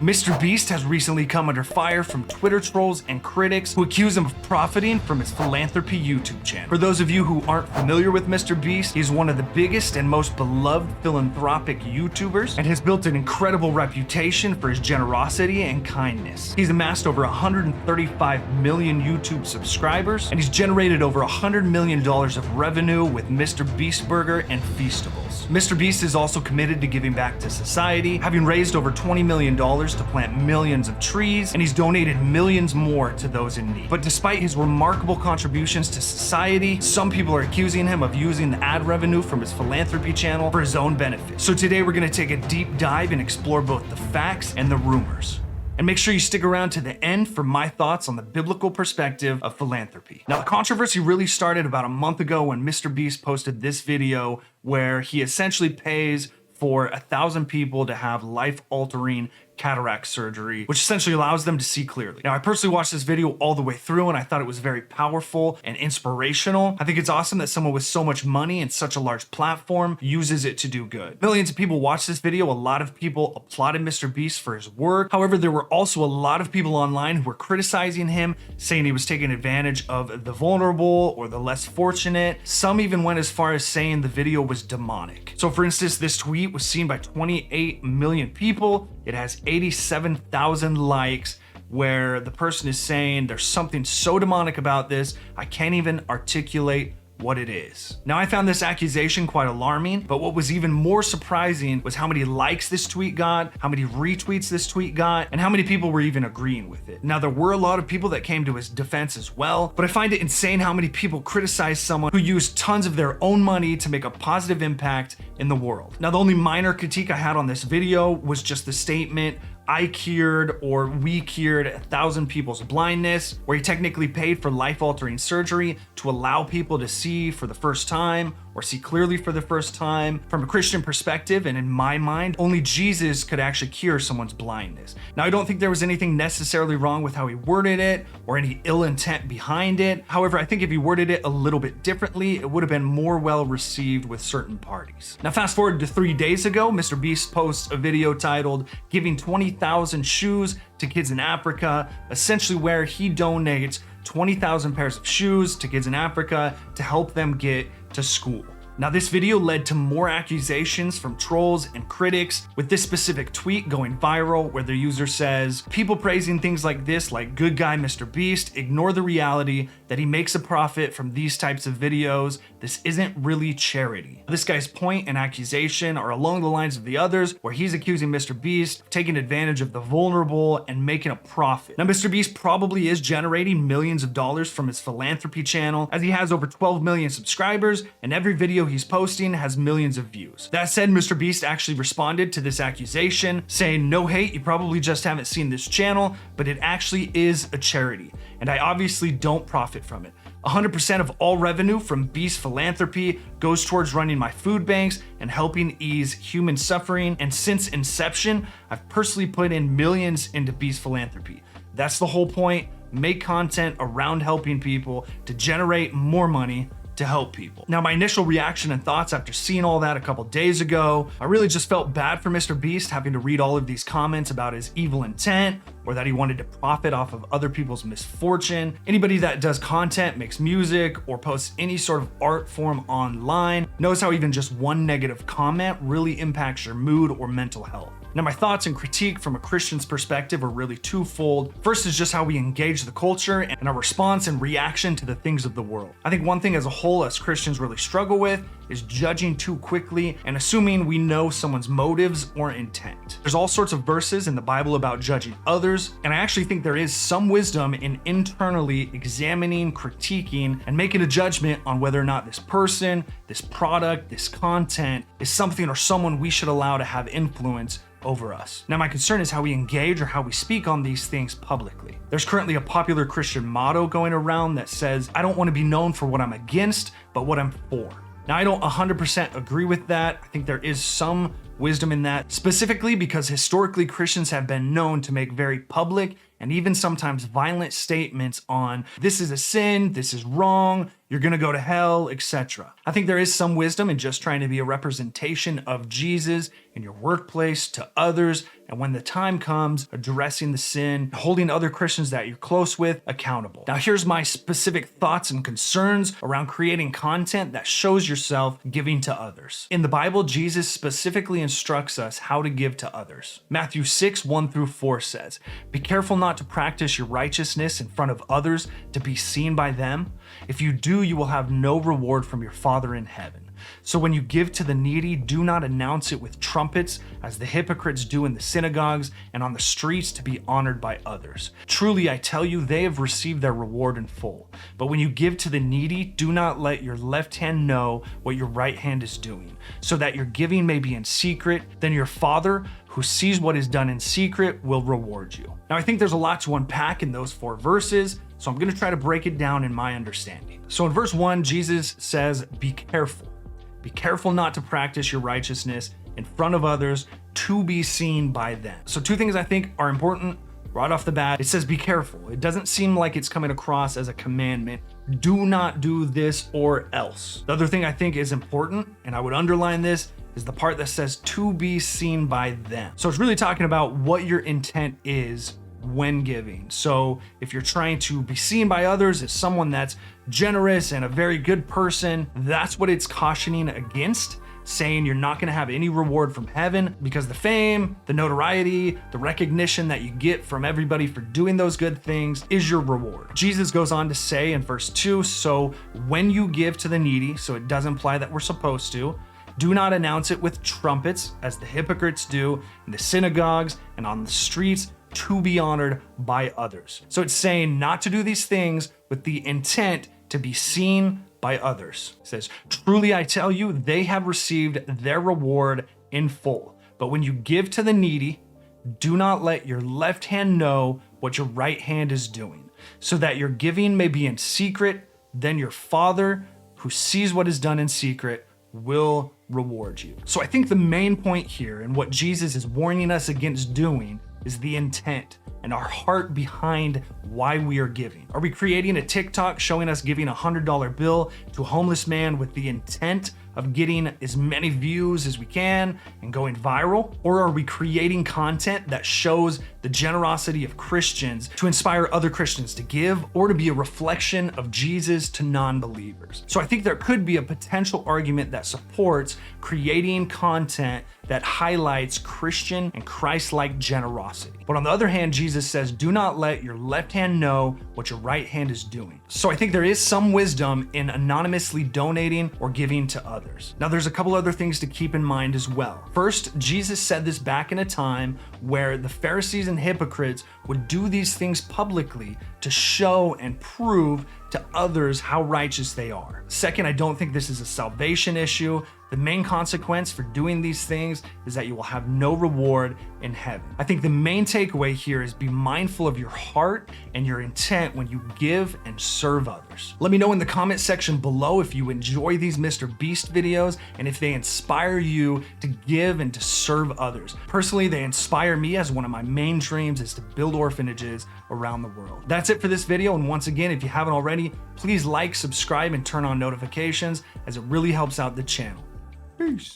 mrbeast has recently come under fire from Twitter trolls and critics who accuse him of profiting from his philanthropy YouTube channel. For those of you who aren't familiar with mrbeast, he's one of the biggest and most beloved philanthropic YouTubers and has built an incredible reputation for his generosity and kindness. He's amassed over 135 million YouTube subscribers, and he's generated over $100 million of revenue with mrbeast Burger and Feastables. mrbeast is also committed to giving back to society, having raised over $20 million to plant millions of trees, and he's donated millions more to those in need. But despite his remarkable contributions to society, some people are accusing him of using the ad revenue from his philanthropy channel for his own benefit. So today we're going to take a deep dive and explore both the facts and the rumors. And make sure you stick around to the end for my thoughts on the biblical perspective of philanthropy. Now, the controversy really started about a month ago when mrbeast posted this video where he essentially pays for 1,000 people to have life-altering cataract surgery, which essentially allows them to see clearly. Now, I personally watched this video all the way through and I thought it was very powerful and inspirational. I think it's awesome that someone with so much money and such a large platform uses it to do good. Millions of people watched this video. A lot of people applauded mrbeast for his work. However, there were also a lot of people online who were criticizing him, saying he was taking advantage of the vulnerable or the less fortunate. Some even went as far as saying the video was demonic. So for instance, this tweet was seen by 28 million people. It has 87,000 likes, where the person is saying there's something so demonic about this, I can't even articulate what it is. Now, I found this accusation quite alarming, but what was even more surprising was how many likes this tweet got, how many retweets this tweet got, and how many people were even agreeing with it. Now, there were a lot of people that came to his defense as well, but I find it insane how many people criticize someone who used tons of their own money to make a positive impact in the world. Now, the only minor critique I had on this video was just the statement, I cured or we cured 1,000 people's blindness, where he technically paid for life-altering surgery to allow people to see for the first time or see clearly for the first time. From a Christian perspective, and in my mind, only Jesus could actually cure someone's blindness. Now, I don't think there was anything necessarily wrong with how he worded it or any ill intent behind it. However, I think if he worded it a little bit differently, it would have been more well received with certain parties. Now, fast forward to 3 days ago, mrbeast posts a video titled "Giving 20,000 Shoes to Kids in Africa," essentially where he donates 20,000 pairs of shoes to kids in Africa to help them get to school. Now, this video led to more accusations from trolls and critics, with this specific tweet going viral where the user says, "People praising things like this, like good guy mrbeast, ignore the reality that he makes a profit from these types of videos. This isn't really charity." This guy's point and accusation are along the lines of the others, where he's accusing mrbeast of taking advantage of the vulnerable and making a profit. Now, mrbeast probably is generating millions of dollars from his philanthropy channel, as he has over 12 million subscribers, and every video he's posting has millions of views. That said, mrbeast actually responded to this accusation, saying, "No hate, you probably just haven't seen this channel, but it actually is a charity, and I obviously don't profit from it. 100% of all revenue from Beast Philanthropy goes towards running my food banks and helping ease human suffering, and since inception, I've personally put in millions into Beast Philanthropy. That's the whole point, make content around helping people to generate more money to help people." Now, my initial reaction and thoughts after seeing all that a couple days ago, I really just felt bad for mrbeast having to read all of these comments about his evil intent or that he wanted to profit off of other people's misfortune. Anybody that does content, makes music, or posts any sort of art form online knows how even just one negative comment really impacts your mood or mental health. Now, my thoughts and critique from a Christian's perspective are really twofold. First is just how we engage the culture and our response and reaction to the things of the world. I think one thing as a whole us Christians really struggle with is judging too quickly and assuming we know someone's motives or intent. There's all sorts of verses in the Bible about judging others, and I actually think there is some wisdom in internally examining, critiquing, and making a judgment on whether or not this person, this product, this content is something or someone we should allow to have influence over us. Now, my concern is how we engage or how we speak on these things publicly. There's currently a popular Christian motto going around that says, "I don't want to be known for what I'm against, but what I'm for." Now, I don't 100% agree with that. I think there is some wisdom in that, specifically because historically Christians have been known to make very public and even sometimes violent statements on this is a sin, this is wrong, you're gonna go to hell, etc. I think there is some wisdom in just trying to be a representation of Jesus in your workplace to others, and when the time comes, addressing the sin, holding other Christians that you're close with accountable. Now, here's my specific thoughts and concerns around creating content that shows yourself giving to others. In the Bible, Jesus specifically instructs us how to give to others. Matthew 6:1-4 says, "Be careful not to practice your righteousness in front of others to be seen by them. If you do, you will have no reward from your Father in heaven. So when you give to the needy, do not announce it with trumpets, as the hypocrites do in the synagogues and on the streets to be honored by others. Truly, I tell you, they have received their reward in full. But when you give to the needy, do not let your left hand know what your right hand is doing, so that your giving may be in secret. Then your Father, who sees what is done in secret, will reward you." Now, I think there's a lot to unpack in those 4 verses, so I'm going to try to break it down in my understanding. So in verse 1, Jesus says, "Be careful. Be careful not to practice your righteousness in front of others to be seen by them." So 2 things I think are important right off the bat. It says be careful. It doesn't seem like it's coming across as a commandment. Do not do this or else. The other thing I think is important, and I would underline this, is the part that says to be seen by them. So it's really talking about what your intent is when giving. So if you're trying to be seen by others as someone that's generous and a very good person, that's what it's cautioning against, saying you're not going to have any reward from heaven, because the fame, the notoriety, the recognition that you get from everybody for doing those good things is your reward. Jesus goes on to say in verse 2, "So when you give to the needy," so it does imply that we're supposed to, "do not announce it with trumpets, as the hypocrites do in the synagogues and on the streets, to be honored by others." So it's saying not to do these things with the intent to be seen by others. It says, "Truly I tell you, they have received their reward in full. But when you give to the needy, do not let your left hand know what your right hand is doing, so that your giving may be in secret. Then your Father, who sees what is done in secret, will reward you." So I think the main point here, and what Jesus is warning us against doing, is the intent and our heart behind why we are giving. Are we creating a TikTok showing us giving a $100 bill to a homeless man with the intent of getting as many views as we can and going viral? Or are we creating content that shows the generosity of Christians to inspire other Christians to give, or to be a reflection of Jesus to non-believers? So I think there could be a potential argument that supports creating content that highlights Christian and Christ-like generosity. But on the other hand, Jesus says, do not let your left hand know what your right hand is doing. So I think there is some wisdom in anonymously donating or giving to others. Now, there's a couple other things to keep in mind as well. First, Jesus said this back in a time where the Pharisees and hypocrites would do these things publicly to show and prove to others how righteous they are. Second, I don't think this is a salvation issue. The main consequence for doing these things is that you will have no reward in heaven. I think the main takeaway here is be mindful of your heart and your intent when you give and serve others. Let me know in the comment section below if you enjoy these mrbeast videos and if they inspire you to give and to serve others. Personally, they inspire me, as one of my main dreams is to build orphanages around the world. That's it for this video, and once again, if you haven't already, please like, subscribe, and turn on notifications, as it really helps out the channel. Peace.